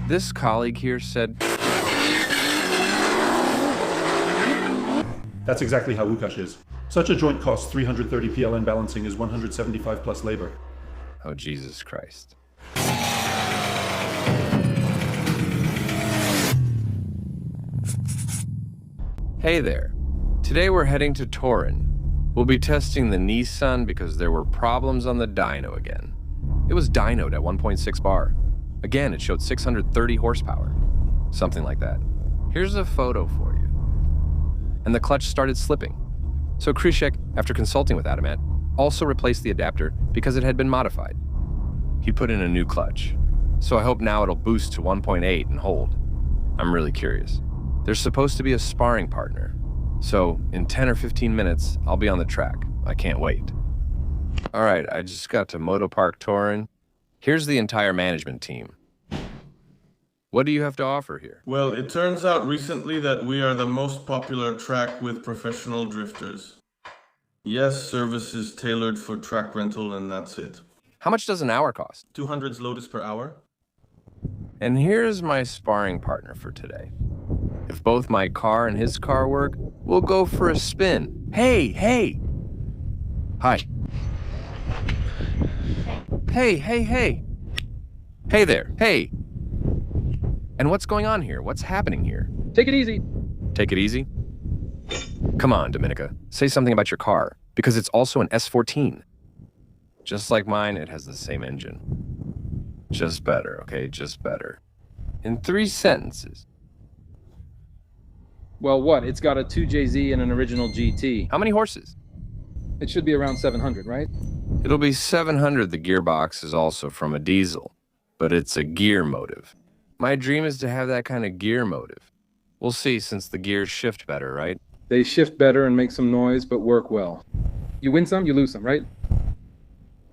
This colleague here said... That's exactly how Łukasz is. Such a joint costs 330 PLN balancing is 175 plus labor. Oh, Jesus Christ. Hey there. Today we're heading to Toruń. We'll be testing the Nissan because there were problems on the dyno again. It was dynoed at 1.6 bar. Again, it showed 630 horsepower. Something like that. Here's a photo for you. And the clutch started slipping. So Krzysiek, after consulting with Adamat, also replaced the adapter because it had been modified. He put in a new clutch. So I hope now it'll boost to 1.8 and hold. I'm really curious. There's supposed to be a sparring partner. So in 10 or 15 minutes, I'll be on the track. I can't wait. All right, I just got to Motopark Toruń. Here's the entire management team. What do you have to offer here? Well, it turns out recently that we are the most popular track with professional drifters. Yes, service is tailored for track rental and that's it. How much does an hour cost? 200 zlotys per hour. And here's my sparring partner for today. If both my car and his car work, we'll go for a spin. Hey, hey! Hi. Hey, hey, hey! Hey there, hey! And what's going on here? What's happening here? Take it easy. Take it easy? Come on, Dominica. Say something about your car, because it's also an S14. Just like mine, it has the same engine. Just better, okay? Just better. In 3 sentences. Well, what? It's got a 2JZ and an original GT. How many horses? It should be around 700, right? It'll be 700. The gearbox is also from a diesel, but it's a gear motive. My dream is to have that kind of gear motive. We'll see, since the gears shift better, right? They shift better and make some noise, but work well. You win some, you lose some, right?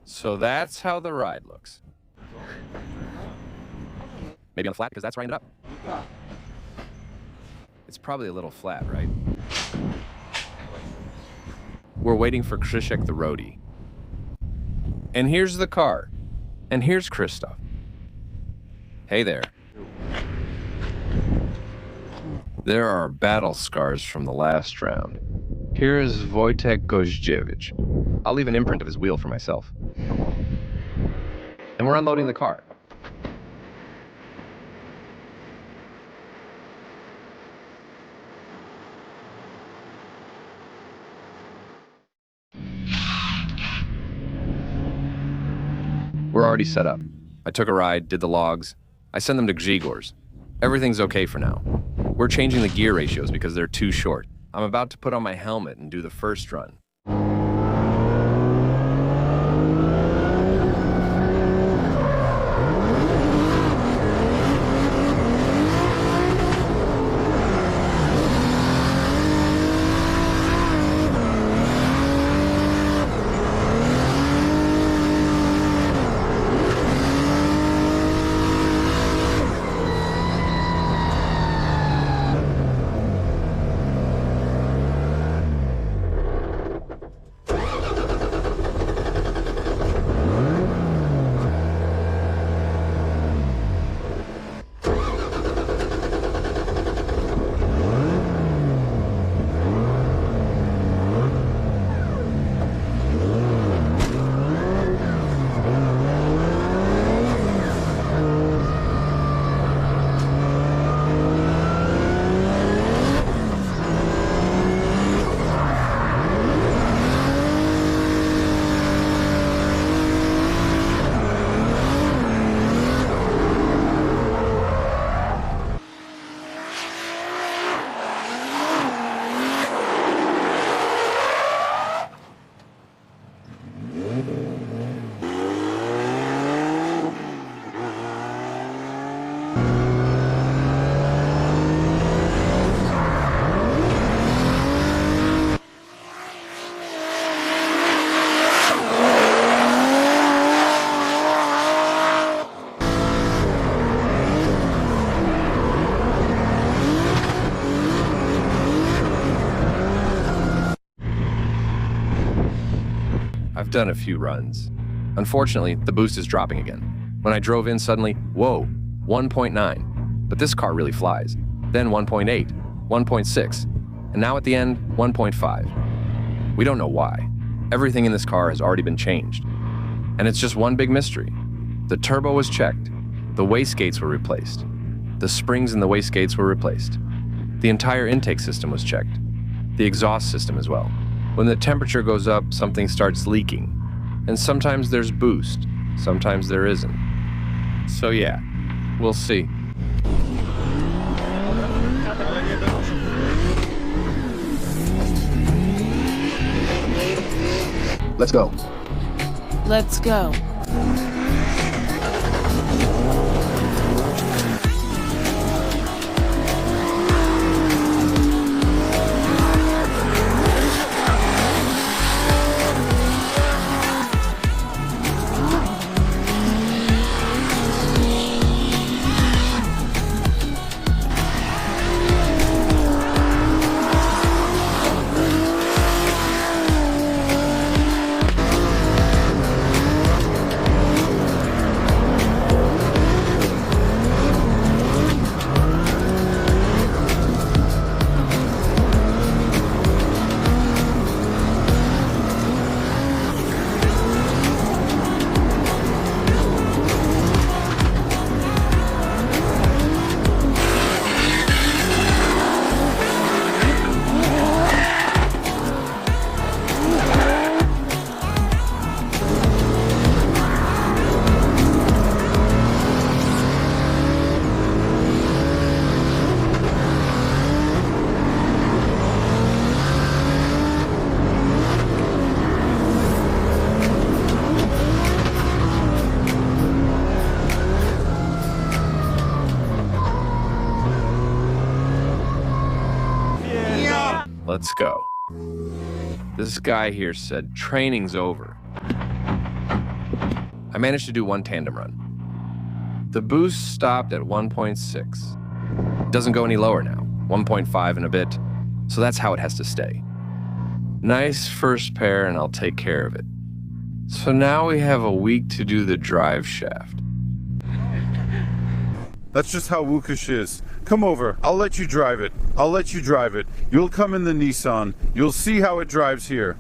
So that's how the ride looks. Maybe on the flat, because that's where I ended up. It's probably a little flat, right? We're waiting for Krzysiek the roadie. And here's the car. And here's Krzysztof. Hey there. There are battle scars from the last round. Here is Wojtek Goździewicz. I'll leave an imprint of his wheel for myself. And we're unloading the car. We're already set up. I took a ride, did the logs. I sent them to Grzegorz. Everything's okay for now. We're changing the gear ratios because they're too short. I'm about to put on my helmet and do the first run. I've done a few runs. Unfortunately, the boost is dropping again. When I drove in suddenly, whoa, 1.9. But this car really flies. Then 1.8, 1.6, and now at the end, 1.5. We don't know why. Everything in this car has already been changed. And it's just one big mystery. The turbo was checked. The wastegates were replaced. The springs in the wastegates were replaced. The entire intake system was checked. The exhaust system as well. When the temperature goes up, something starts leaking. And sometimes there's boost, sometimes there isn't. So yeah, we'll see. Let's go. Let's go. Let's go. This guy here said training's over. I managed to do one tandem run. The boost stopped at 1.6. It doesn't go any lower now, 1.5 and a bit, so that's how it has to stay. Nice first pair and I'll take care of it. So now we have a week to do the drive shaft. That's just how Łukasz is. Come over. I'll let you drive it. I'll let you drive it. You'll come in the Nissan. You'll see how it drives here.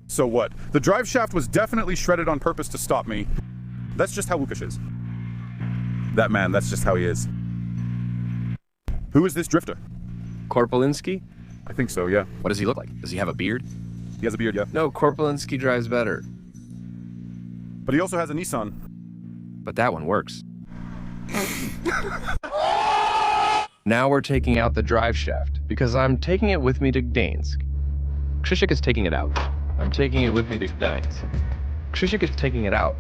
So what? The drive shaft was definitely shredded on purpose to stop me. That's just how Łukasz is. That man, that's just how he is. Who is this drifter? Korpolinski? I think so, yeah. What does he look like? Does he have a beard? He has a beard, yeah. No, Korpolinski drives better. But he also has a Nissan. But that one works. Now we're taking out the drive shaft, because I'm taking it with me to Gdańsk. Krzysiek is taking it out. I'm taking it with me to Gdańsk. Krzysiek is taking it out.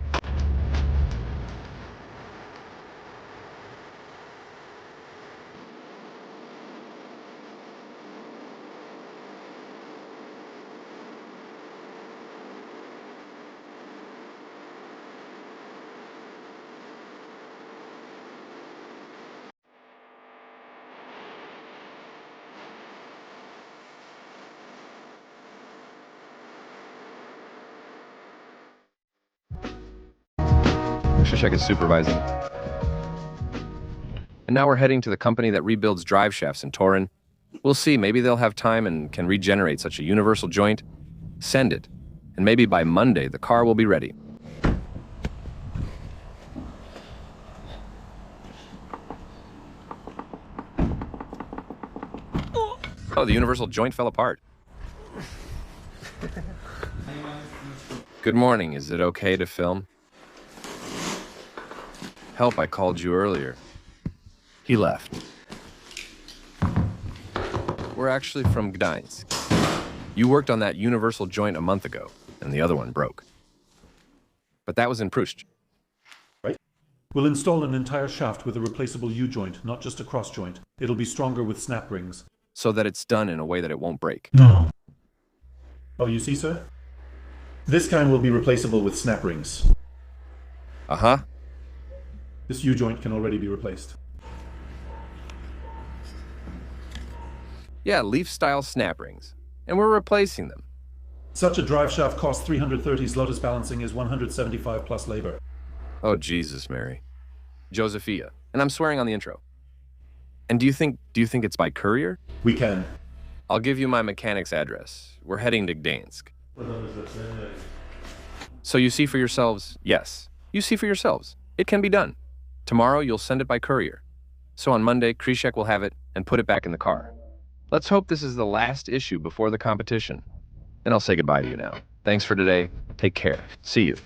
Krzysiek is supervising. And now we're heading to the company that rebuilds drive shafts in Toruń. We'll see, maybe they'll have time and can regenerate such a universal joint. Send it. And maybe by Monday, the car will be ready. Oh, the universal joint fell apart. Good morning. Is it okay to film? Help, I called you earlier. He left. We're actually from Gdańsk. You worked on that universal joint a month ago, and the other one broke. But that was in Pruszcz. Right? We'll install an entire shaft with a replaceable U-joint, not just a cross joint. It'll be stronger with snap rings. So that it's done in a way that it won't break. No. Oh, you see, sir? This kind will be replaceable with snap rings. Uh-huh. This U-joint can already be replaced. Yeah, leaf-style snap rings. And we're replacing them. Such a drive shaft costs 330. Lotus balancing is 175 plus labor. Oh, Jesus, Mary. Josephia. And I'm swearing on the intro. And do you think it's by courier? We can. I'll give you my mechanic's address. We're heading to Gdańsk. So you see for yourselves, yes, you see for yourselves. It can be done. Tomorrow you'll send it by courier. So on Monday, Krzysiek will have it and put it back in the car. Let's hope this is the last issue before the competition. And I'll say goodbye to you now. Thanks for today. Take care. See you.